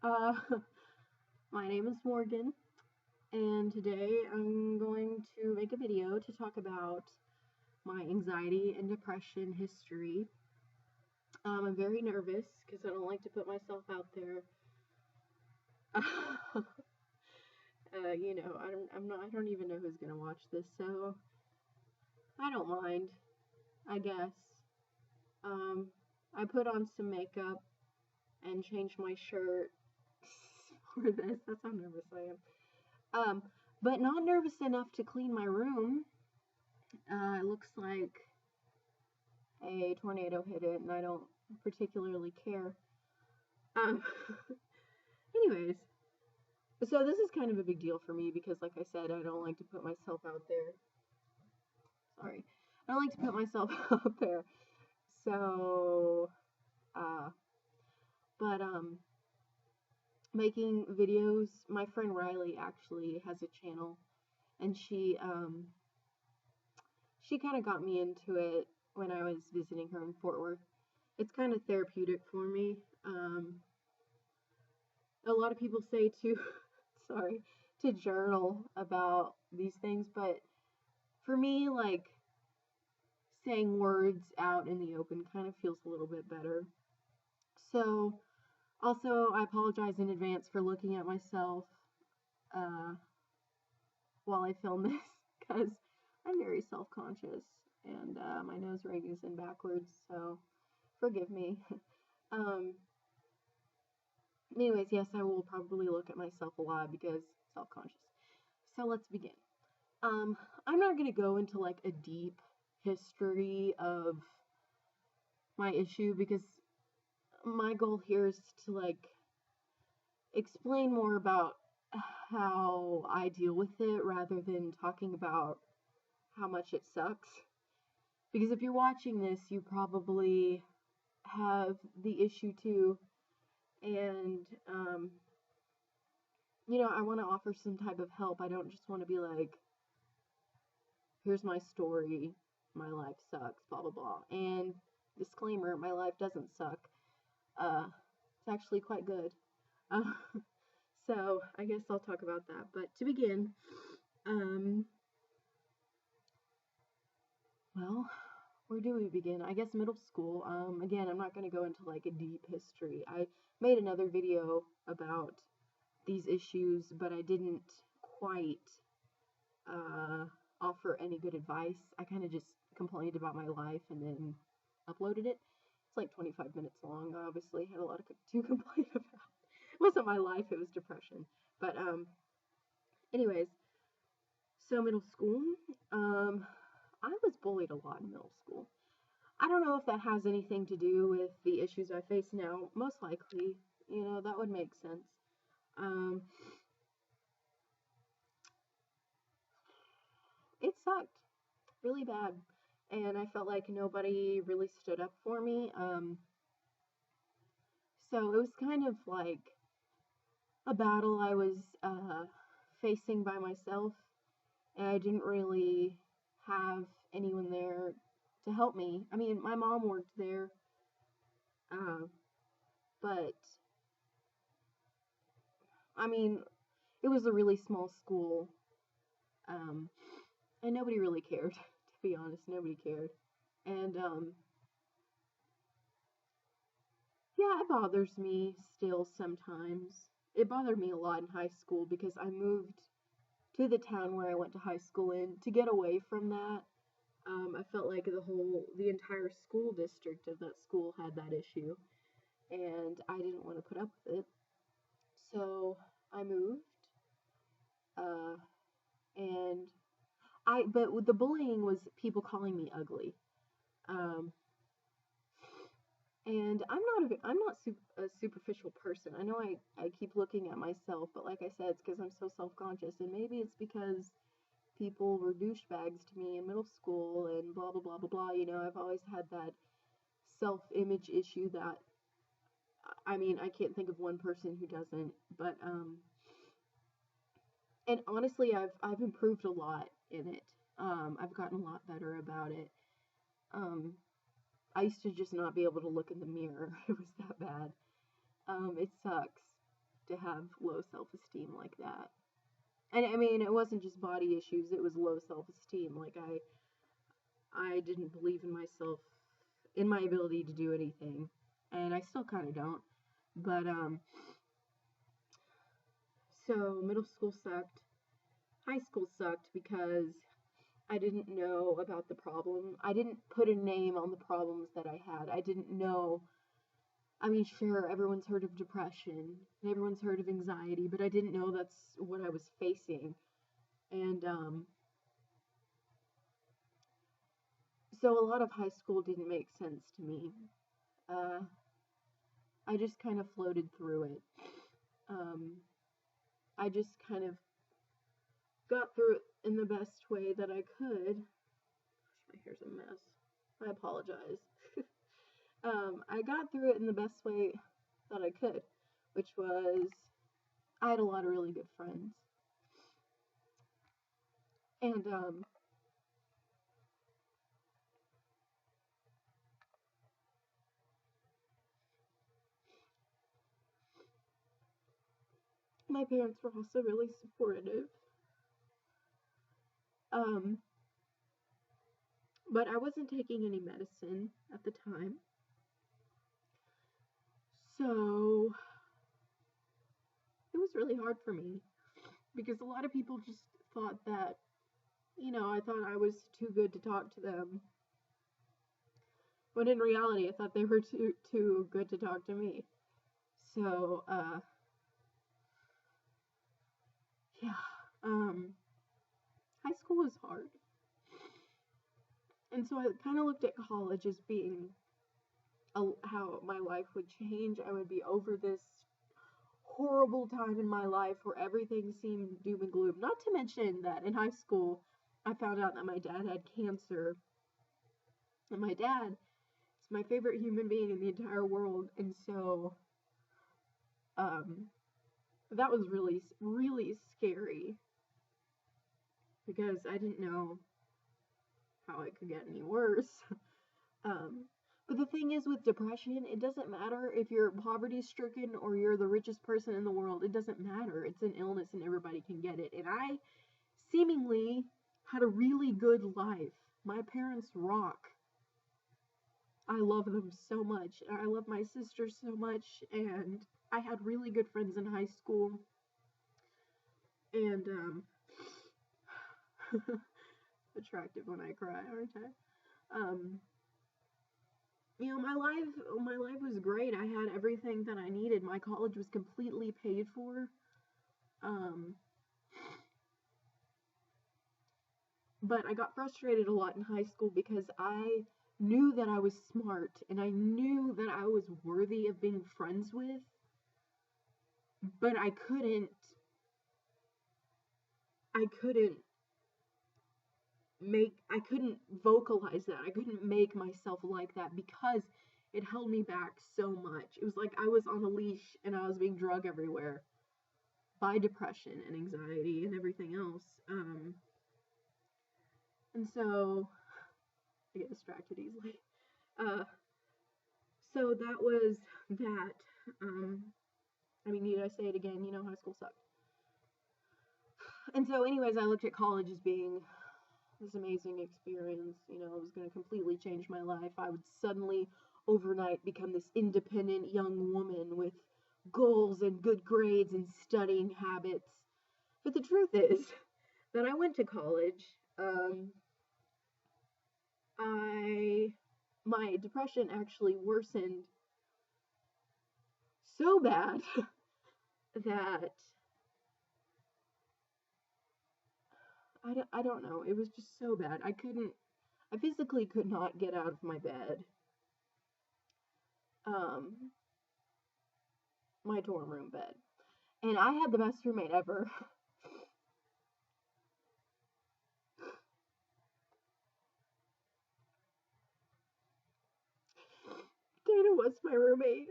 Uh, my name is Morgan, and today I'm going to make a video to talk about my anxiety and depression history. I'm very nervous because I don't like to put myself out there. I don't even know who's gonna watch this, so I don't mind, I guess. Um, I put on some makeup and changed my shirt for this. That's how nervous I am. But not nervous enough to clean my room. It looks like a tornado hit it, and I don't particularly care. Um, anyways, so this is kind of a big deal for me because, like I said, I don't like to put myself out there. Sorry, I don't like to put myself out there. So, uh, but making videos. My friend Riley actually has a channel, and she kind of got me into it when I was visiting her in Fort Worth. It's kind of therapeutic for me. A lot of people say to, sorry, to journal about these things, but for me, like, saying words out in the open kind of feels a little bit better. So, also, I apologize in advance for looking at myself uh, while I film this because I'm very self conscious and my nose ring is in backwards, so forgive me. um, Anyways, yes, I will probably look at myself a lot because self conscious. So let's begin. Um, I'm not gonna go into like a deep history of my issue because my goal here is to like explain more about how I deal with it rather than talking about how much it sucks. Because if you're watching this, you probably have the issue too, and I want to offer some type of help. I don't just want to be like, here's my story, my life sucks, blah blah blah. And disclaimer, my life doesn't suck. It's actually quite good. Uh, so I guess I'll talk about that. But to begin, um, well, where do we begin? I guess middle school. Again, I'm not going to go into like a deep history. I made another video about these issues, but I didn't quite uh, offer any good advice. I kind of just complained about my life and then uploaded it. It's like 25 minutes long. I obviously had a lot to complain about. It wasn't my life, it was depression. But anyways, so middle school. Um, I was bullied a lot in middle school. I don't know if that has anything to do with the issues I face now. Most likely, that would make sense. Um, it sucked really bad, and I felt like nobody really stood up for me. So it was kind of like a battle I was facing by myself, and I didn't really have anyone there to help me. I mean, my mom worked there, uh, but I mean, it was a really small school, um, and nobody really cared. To be honest, nobody cared, and yeah, it bothers me still sometimes. It bothered me a lot in high school because I moved to the town where I went to high school in to get away from that. I felt like the entire school district of that school had that issue, and I didn't want to put up with it. So I moved, uh, and but the bullying was people calling me ugly. Um, and I'm not a superficial person. I know I keep looking at myself, but like I said, it's because I'm so self-conscious, and maybe it's because people were douchebags to me in middle school and blah blah blah blah blah. I've always had that self-image issue that I mean, I can't think of one person who doesn't, but and honestly, I've improved a lot in it. I've gotten a lot better about it. Um, I used to just not be able to look in the mirror. It was that bad. It sucks. to have low self-esteem like that. And I mean, it wasn't just body issues, it was low self-esteem. Like I didn't believe in myself, in my ability to do anything. And I still kind of don't. But so middle school sucked. High school sucked because I didn't know about the problem. I didn't put a name on the problems that I had. I didn't know. I mean, sure, everyone's heard of depression and everyone's heard of anxiety, but I didn't know that's what I was facing. And so a lot of high school didn't make sense to me. Uh, I just kind of floated through it. Um, I just kind of got through it in the best way that I could. My hair's a mess. I apologize. I got through it in the best way that I could, which was I had a lot of really good friends. And my parents were also really supportive. Um, but I wasn't taking any medicine at the time. So it was really hard for me because a lot of people just thought that, I thought I was too good to talk to them. When in reality, I thought they were too good to talk to me. So, yeah, high school was hard. And so I kind of looked at college as being how my life would change. I would be over this horrible time in my life where everything seemed doom and gloom. Not to mention that in high school, I found out that my dad had cancer. And my dad is my favorite human being in the entire world. And so, that was really, really scary because I didn't know how it could get any worse. But the thing is with depression, it doesn't matter if you're poverty stricken or you're the richest person in the world. It doesn't matter. It's an illness and everybody can get it. And I seemingly had a really good life. My parents rock. I love them so much. I love my sister so much. And I had really good friends in high school. And, attractive when I cry, aren't I? My life was great. I had everything that I needed. My college was completely paid for. But I got frustrated a lot in high school because I knew that I was smart and I knew that I was worthy of being friends with, but I couldn't vocalize that. I couldn't make myself like that because it held me back so much. It was like I was on a leash and I was being drugged everywhere by depression and anxiety and everything else. And so I get distracted easily. So that was that. Need I say it again? High school sucked. And so, anyways, I looked at college as being this amazing experience. It was going to completely change my life. I would suddenly, overnight, become this independent young woman with goals and good grades and studying habits. But the truth is that I went to college. My depression actually worsened so bad that I don't know. It was just so bad. I physically could not get out of my bed. My dorm room bed. And I had the best roommate ever. Dana was my roommate.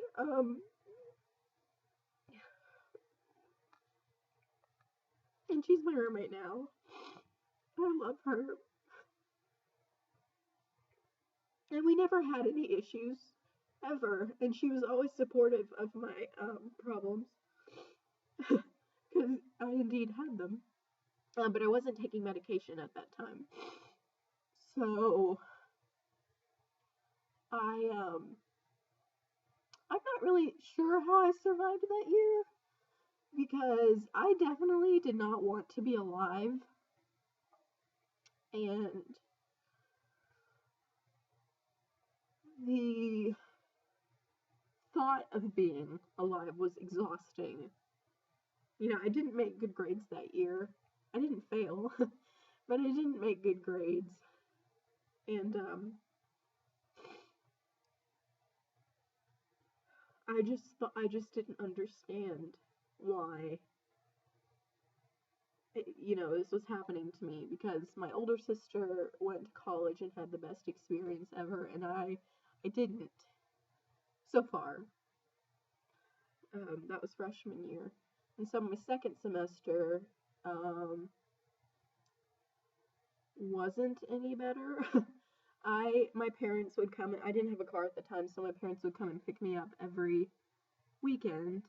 And she's my roommate now. I love her. And we never had any issues, ever. And she was always supportive of my problems. because I indeed had them, but I wasn't taking medication at that time. So I'm not really sure how I survived that year because I definitely did not want to be alive, and the thought of being alive was exhausting. I didn't make good grades that year. I didn't fail, but I didn't make good grades. And I just didn't understand why this was happening to me, because my older sister went to college and had the best experience ever, and I didn't so far. That was freshman year. And so my second semester wasn't any better. My parents would come. I didn't have a car at the time, so my parents would come and pick me up every weekend.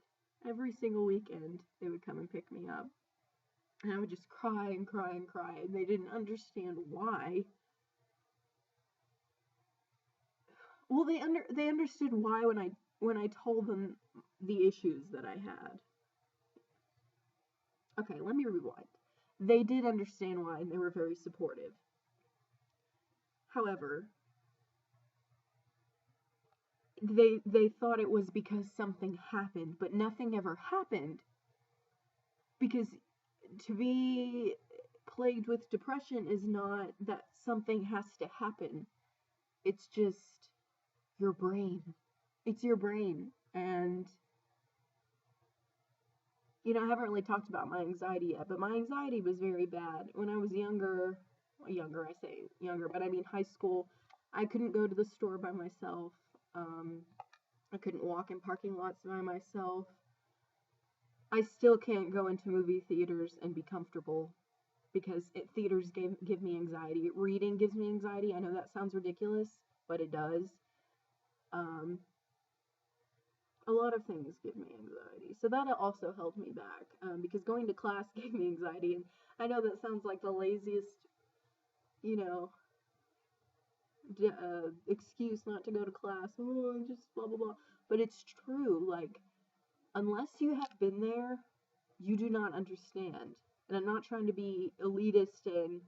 Every single weekend, they would come and pick me up. And I would just cry and cry and cry, and they didn't understand why. Well, they understood why when I told them the issues that I had. Okay, let me rewind. They did understand why, and they were very supportive. However, they thought it was because something happened, but nothing ever happened. Because to be plagued with depression is not that something has to happen. It's just your brain. It's your brain. And I haven't really talked about my anxiety yet, but my anxiety was very bad when I was younger. Well, I say younger, but I mean high school. I couldn't go to the store by myself. I couldn't walk in parking lots by myself. I still can't go into movie theaters and be comfortable because theaters give me anxiety. Reading gives me anxiety. I know that sounds ridiculous, but it does. A lot of things give me anxiety. So that also held me back, because going to class gave me anxiety. And I know that sounds like the laziest, excuse not to go to class. Oh, just blah, blah, blah. But it's true. Like, unless you have been there, you do not understand. And I'm not trying to be elitist and,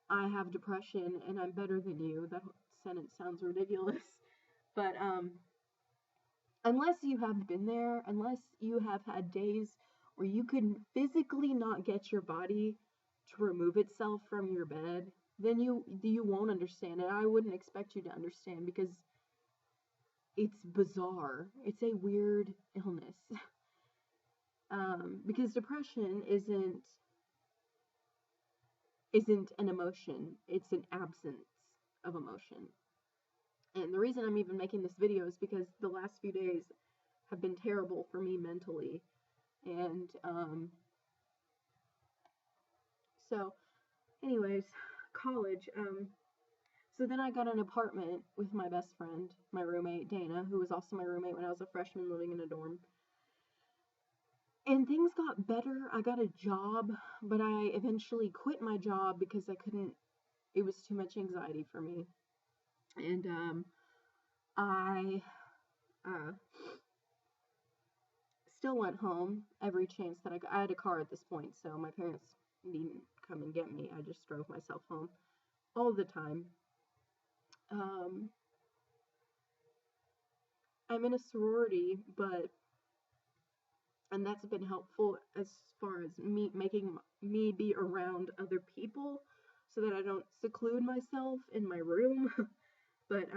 I have depression and I'm better than you. That sentence sounds ridiculous. But unless you have been there, unless you have had days where you can physically not get your body to remove itself from your bed, then you won't understand it. I wouldn't expect you to understand, because it's bizarre. It's a weird illness. Because depression isn't an emotion, it's an absence of emotion. And the reason I'm even making this video is because the last few days have been terrible for me mentally. And so anyways, college, so then I got an apartment with my best friend, my roommate Dana, who was also my roommate when I was a freshman living in a dorm. And things got better. I got a job, but I eventually quit my job because it was too much anxiety for me. And I still went home every chance that I had a car at this point, so my parents needn't come and get me. I just drove myself home all the time. I'm in a sorority, and that's been helpful as far as making me be around other people so that I don't seclude myself in my room. But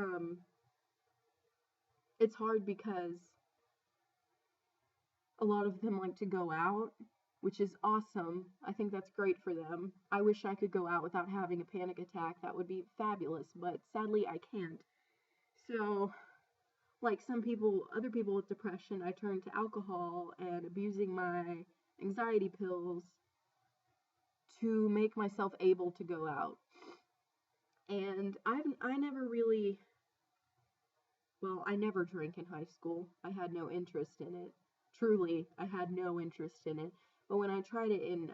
it's hard because a lot of them like to go out, which is awesome. I think that's great for them. I wish I could go out without having a panic attack. That would be fabulous, but sadly I can't. So, like other people with depression, I turn to alcohol and abusing my anxiety pills to make myself able to go out. And I never really, well, I never drank in high school. I had no interest in it. truly, I had no interest in it. But when I tried it in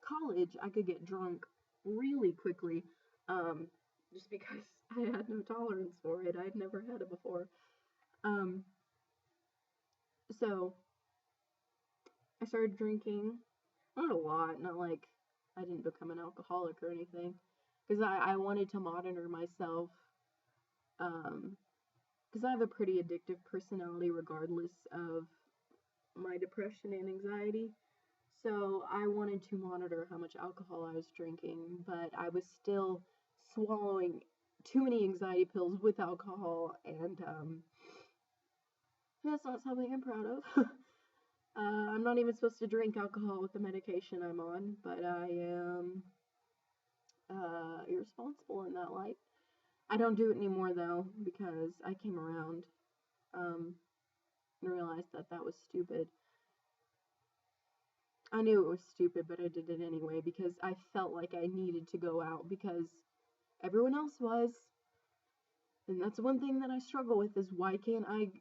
college, I could get drunk really quickly, um, just because I had no tolerance for it. I had never had it before. Um, so I started drinking, not a lot, not like I didn't become an alcoholic or anything, because I wanted to monitor myself, um, because I have a pretty addictive personality regardless of my depression and anxiety. So I wanted to monitor how much alcohol I was drinking, but I was still swallowing too many anxiety pills with alcohol, and that's not something I'm proud of. I'm not even supposed to drink alcohol with the medication I'm on, but I am irresponsible in that light. I don't do it anymore though, because I came around um, and realized that that was stupid. I knew it was stupid, but I did it anyway because I felt like I needed to go out because everyone else was. And that's one thing that I struggle with is why can't I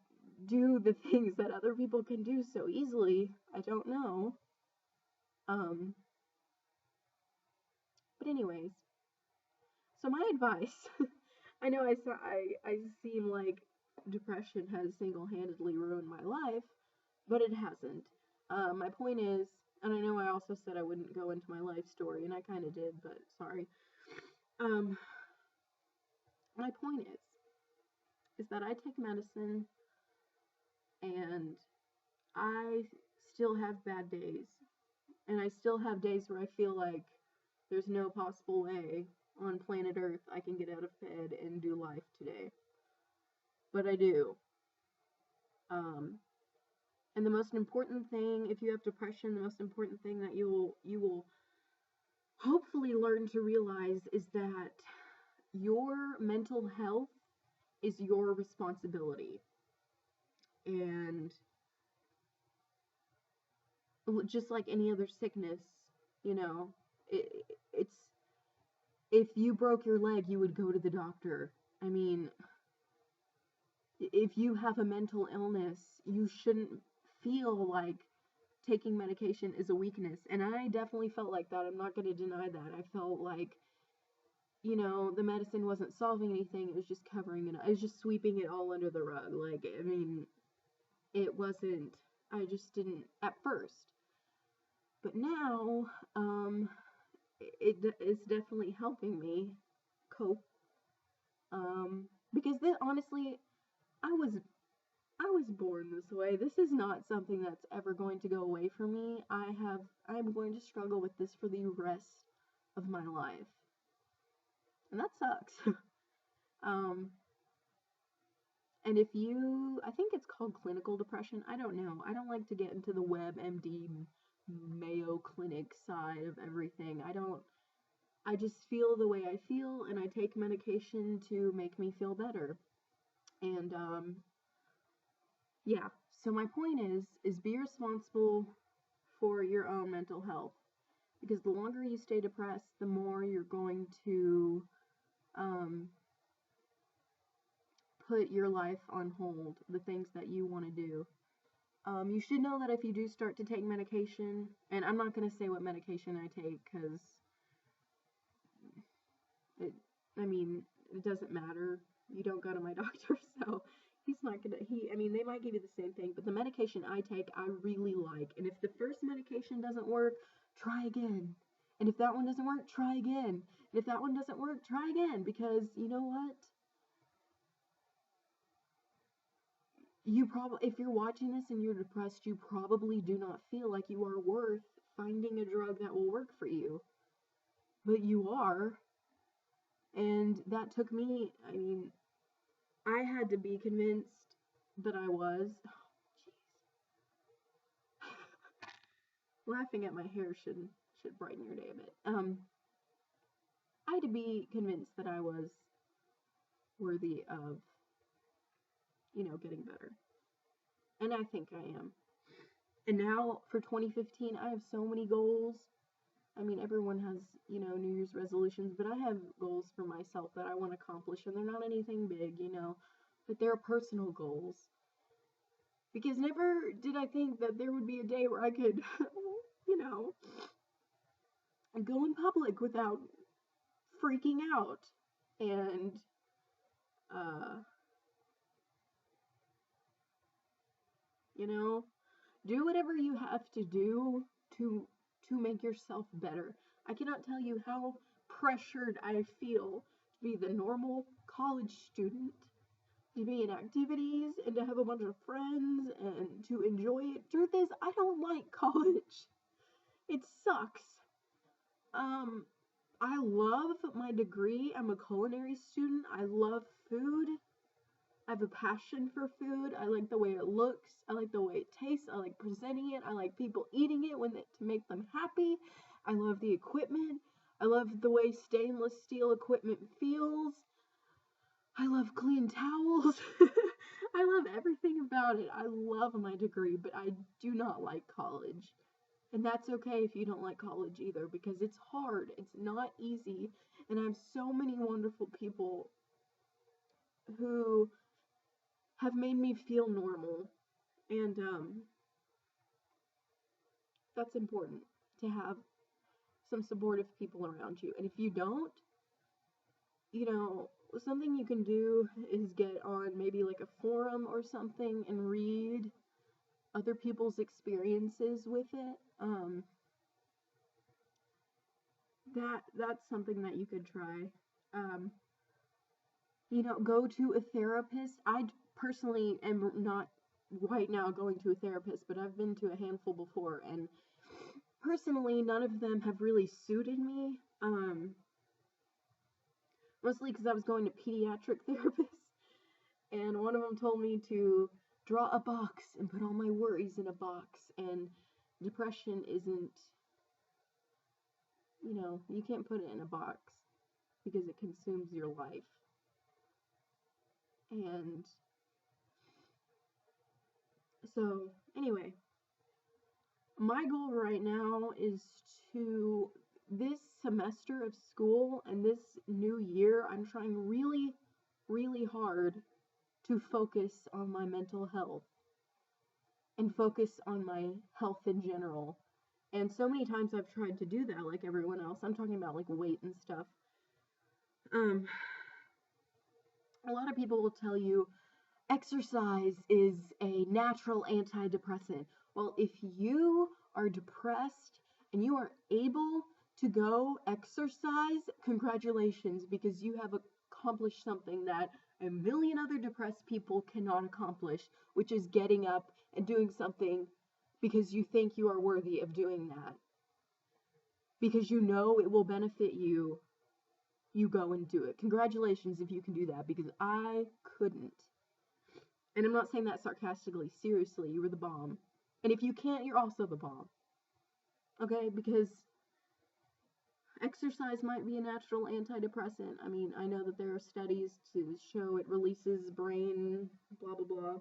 do the things that other people can do so easily? I don't know. Um, but anyways, so my advice, I know I seem like depression has single-handedly ruined my life, but it hasn't. My point is, and I know I also said I wouldn't go into my life story, and I kind of did, but sorry. Um, my point is that I take medicine, and I still have bad days, and I still have days where I feel like there's no possible way on planet Earth I can get out of bed and do life today, but I do. Um, and the most important thing, if you have depression, the most important thing that you will hopefully learn to realize is that your mental health is your responsibility. And just like any other sickness, you know, it's if you broke your leg, you would go to the doctor. I mean, if you have a mental illness, you shouldn't feel like taking medication is a weakness. And I definitely felt like that. I'm not going to deny that. I felt like, you know, the medicine wasn't solving anything. It was just covering it. It was just sweeping it all under the rug. Like, I mean, it wasn't, I just didn't at first. But now, it is definitely helping me cope. Because then, honestly, I was I was born this way. This is not something that's ever going to go away from me. I'm going to struggle with this for the rest of my life. And that sucks. um, and if you, I think it's called clinical depression. I don't know. I don't like to get into the WebMD Mayo Clinic side of everything. I just feel the way I feel and I take medication to make me feel better. And yeah, so my point is be responsible for your own mental health, because the longer you stay depressed, the more you're going to um, put your life on hold, the things that you want to do. You should know that if you do start to take medication, and I'm not going to say what medication I take because it, I mean, it doesn't matter. You don't go to my doctor, so he's not gonna, I mean, they might give you the same thing, but the medication I take, I really like. And if the first medication doesn't work, try again. And if that one doesn't work, try again. And if that one doesn't work, try again, because you know what? You probably, if you're watching this and you're depressed, you probably do not feel like you are worth finding a drug that will work for you. But you are. And that took me, I mean, I had to be convinced that I was. Oh, laughing at my hair should brighten your day a bit. I had to be convinced that I was worthy of, you know, getting better. And I think I am. And now for 2015, I have so many goals. I mean, everyone has, you know, New Year's resolutions, but I have goals for myself that I want to accomplish, and they're not anything big, you know, but they're personal goals. Because never did I think that there would be a day where I could, you know, go in public without freaking out and, uh, you know, do whatever you have to do to to make yourself better. I cannot tell you how pressured I feel to be the normal college student, to be in activities and to have a bunch of friends and to enjoy it. Truth is, I don't like college. It sucks. Um, I love my degree. I'm a culinary student. I love food. I have a passion for food. I like the way it looks. I like the way it tastes. I like presenting it. I like people eating it to make them happy. I love the equipment. I love the way stainless steel equipment feels. I love clean towels. I love everything about it. I love my degree, but I do not like college. And that's okay if you don't like college either, because it's hard. It's not easy. And I have so many wonderful people who have made me feel normal. And that's important, to have some supportive people around you. And if you don't, you know, something you can do is get on maybe like a forum or something and read other people's experiences with it. That's something that you could try. Um, go to a therapist. I personally am not right now going to a therapist, but I've been to a handful before, and personally, none of them have really suited me. Mostly because I was going to pediatric therapists, and one of them told me to draw a box and put all my worries in a box, and depression isn't, you can't put it in a box because it consumes your life. And so, anyway, my goal right now is to, this semester of school and this new year, I'm trying really, really hard to focus on my mental health and focus on my health in general. And so many times I've tried to do that like everyone else. I'm talking about like weight and stuff. A lot of people will tell you exercise is a natural antidepressant. Well, if you are depressed and you are able to go exercise, congratulations, because you have accomplished something that a million other depressed people cannot accomplish, which is getting up and doing something because you think you are worthy of doing that. Because you know it will benefit you, you go and do it. Congratulations if you can do that, because I couldn't. And I'm not saying that sarcastically. Seriously, you were the bomb. And if you can't, you're also the bomb. Okay? Because exercise might be a natural antidepressant. I mean, I know that there are studies to show it releases brain, blah, blah, blah.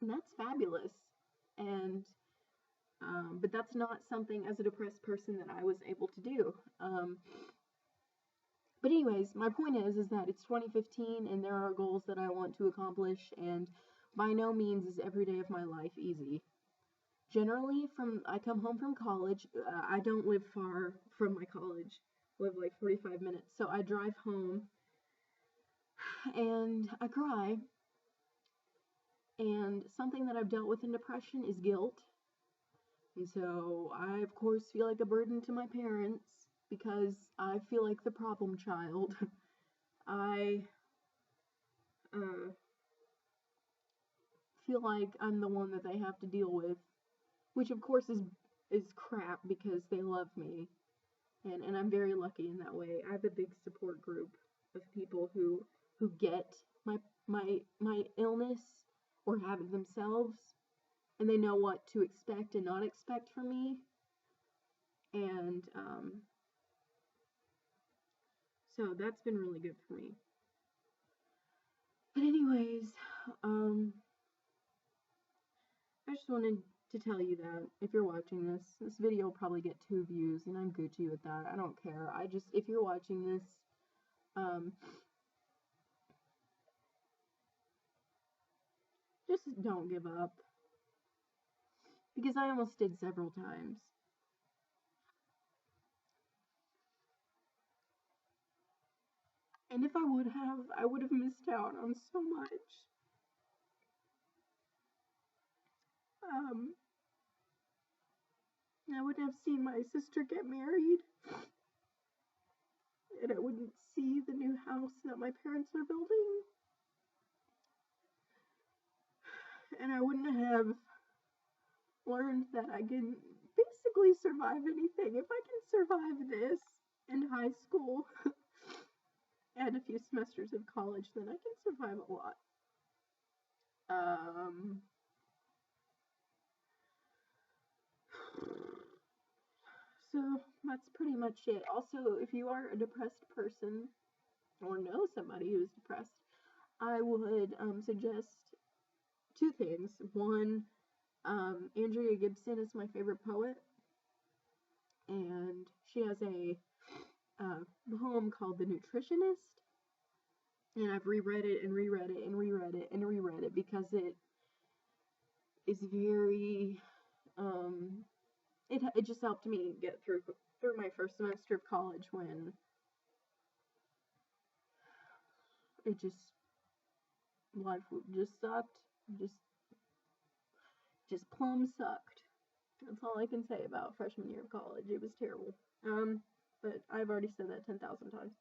And that's fabulous. And, but that's not something as a depressed person that I was able to do. But anyways, my point is that it's 2015 and there are goals that I want to accomplish, and by no means is every day of my life easy. Generally, I come home from college. I don't live far from my college. I live like 45 minutes. So I drive home and I cry. And something that I've dealt with in depression is guilt. And so I, of course, feel like a burden to my parents because I feel like the problem child. I feel like I'm the one that they have to deal with, which of course is crap because they love me, and I'm very lucky in that way. I have a big support group of people who get my illness or have it themselves, and they know what to expect and not expect from me, and so that's been really good for me. But anyways, I just wanted to tell you that if you're watching this video will probably get 2 views, and I'm Gucci with that. I don't care. If you're watching this, just don't give up. because I almost did several times. And if I would have missed out on so much. Um, I would have seen my sister get married, and I wouldn't see the new house that my parents are building, and I wouldn't have learned that I can basically survive anything. If I can survive this in high school and a few semesters of college, then I can survive a lot. So that's pretty much it. Also, if you are a depressed person or know somebody who's depressed, I would suggest two things. One, Andrea Gibson is my favorite poet, and she has a poem called The Nutritionist, and I've reread it and reread it and reread it and reread it because it is very, it just helped me get through my first semester of college when it life just sucked, just plumb sucked. That's all I can say about freshman year of college. It was terrible. But I've already said that 10,000 times.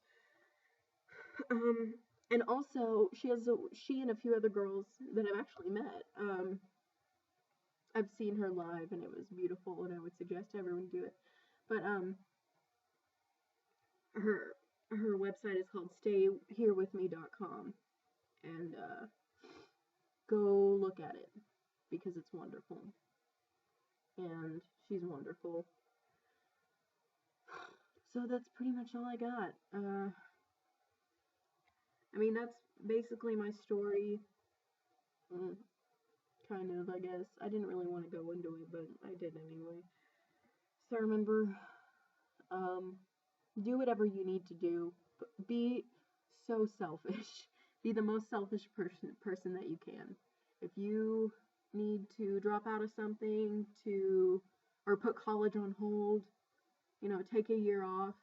And also she and a few other girls that I've actually met. I've seen her live and it was beautiful, and I would suggest everyone do it. But her website is called stayherewithme.com, and go look at it because it's wonderful, and she's wonderful. So that's pretty much all I got. I mean, that's basically my story. Kind of, I guess. I didn't really want to go into it, but I did anyway. So remember, do whatever you need to do. Be so selfish. Be the most selfish person that you can. If you need to drop out of something or put college on hold, take a year off.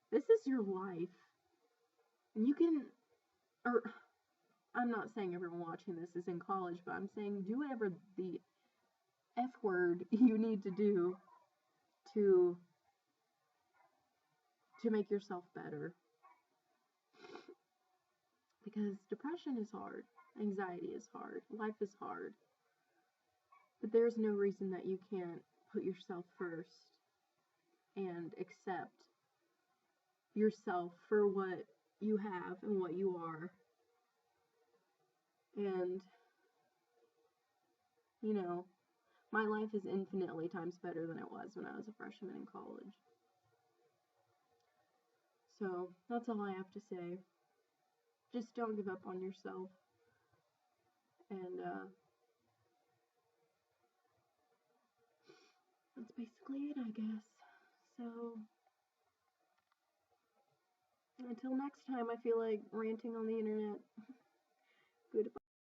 This is your life. And you can, or I'm not saying everyone watching this is in college, but I'm saying do whatever the F word you need to do to make yourself better. Because depression is hard, anxiety is hard, life is hard. But there's no reason that you can't put yourself first and accept yourself for what you have and what you are. And, my life is infinitely times better than it was when I was a freshman in college. So that's all I have to say. Just don't give up on yourself. And that's basically it, I guess. So until next time, I feel like ranting on the internet.